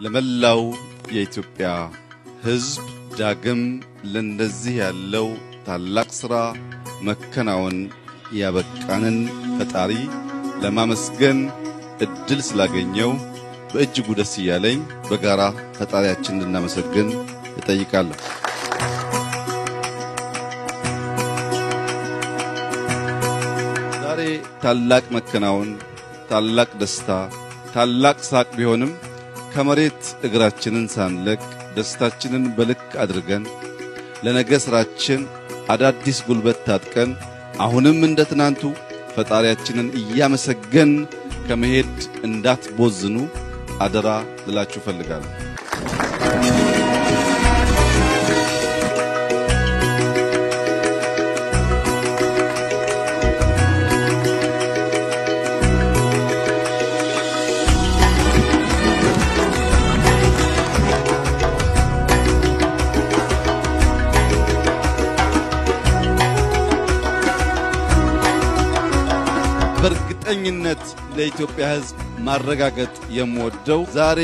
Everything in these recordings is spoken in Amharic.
ለመላው የኢትዮጵያ ሕዝብ ዳግም ለእንደዚህ ያለው ታላቅ ሥራ መከናወን ያበቃንን ፈጣሪ ለማመስገን እድል ስላገኘው በእጅጉ ደስ እያለኝ በጋራ ፈጣሪያችንን እንድናመሰግን እጠይቃለሁ። ዛሬ ታላቅ መከናወን፣ ታላቅ ደስታ፣ ታላቅ ሳቅ ቢሆንም ከመሬት እግራችንን ሳንለቅ ደስታችንን በልክ አድርገን ለነገ ስራችን አዳዲስ ጉልበት ታጥቀን አሁንም እንደ ትናንቱ ፈጣሪያችንን እያመሰገን ከመሄድ እንዳትቦዝኑ አደራ ልላችሁ ፈልጋለሁ። በእርግጠኝነት ለኢትዮጵያ ሕዝብ ማረጋገጥ የምወደው ዛሬ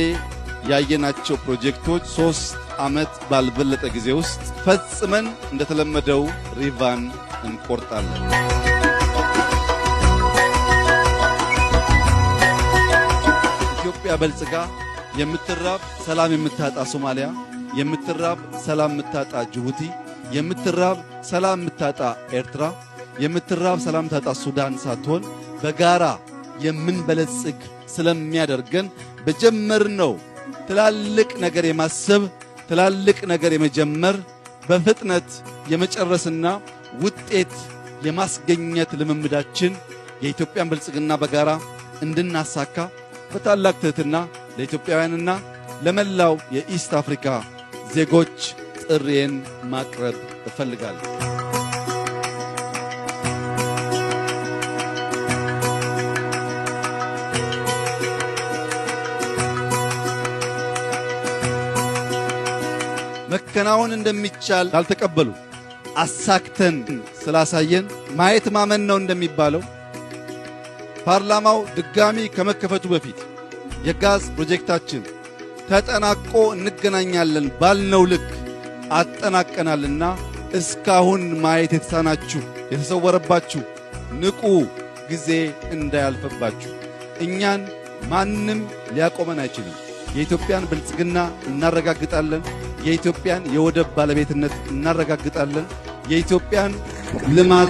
ያየናቸው ፕሮጀክቶች 3 ዓመት ባልበለጠ ጊዜ ውስጥ ፈጽመን እንደተለመደው ሪቫን እንቆርጣለን። ኢትዮጵያ በልጽጋ የምትራብ ሰላም የምታጣ ሶማሊያ፣ የምትራብ ሰላም የምታጣ ጅቡቲ፣ የምትራብ ሰላም የምታጣ ኤርትራ፣ የምትራብ ሰላም ታጣ ሱዳን ሳትሆን በጋራ የምንበለጽግ ስለሚያደርገን በጀመርነው ትላልቅ ነገር የማሰብ ትላልቅ ነገር የመጀመር በፍጥነት የመጨረስና ውጤት የማስገኘት ልምምዳችን የኢትዮጵያን ብልጽግና በጋራ እንድናሳካ በታላቅ ትህትና ለኢትዮጵያውያንና ለመላው የኢስት አፍሪካ ዜጎች ጥሪዬን ማቅረብ እፈልጋለሁ። መከናወን እንደሚቻል ካልተቀበሉ አሳክተን ስላሳየን ማየት ማመን ነው እንደሚባለው ፓርላማው ድጋሚ ከመከፈቱ በፊት የጋዝ ፕሮጀክታችን ተጠናቆ እንገናኛለን ባልነው ልክ አጠናቀናልና እስካሁን ማየት የተሳናችሁ የተሰወረባችሁ ንቁ፣ ጊዜ እንዳያልፈባችሁ። እኛን ማንም ሊያቆመን አይችልም። የኢትዮጵያን ብልጽግና እናረጋግጣለን። የኢትዮጵያን የወደብ ባለቤትነት እናረጋግጣለን። የኢትዮጵያን ልማት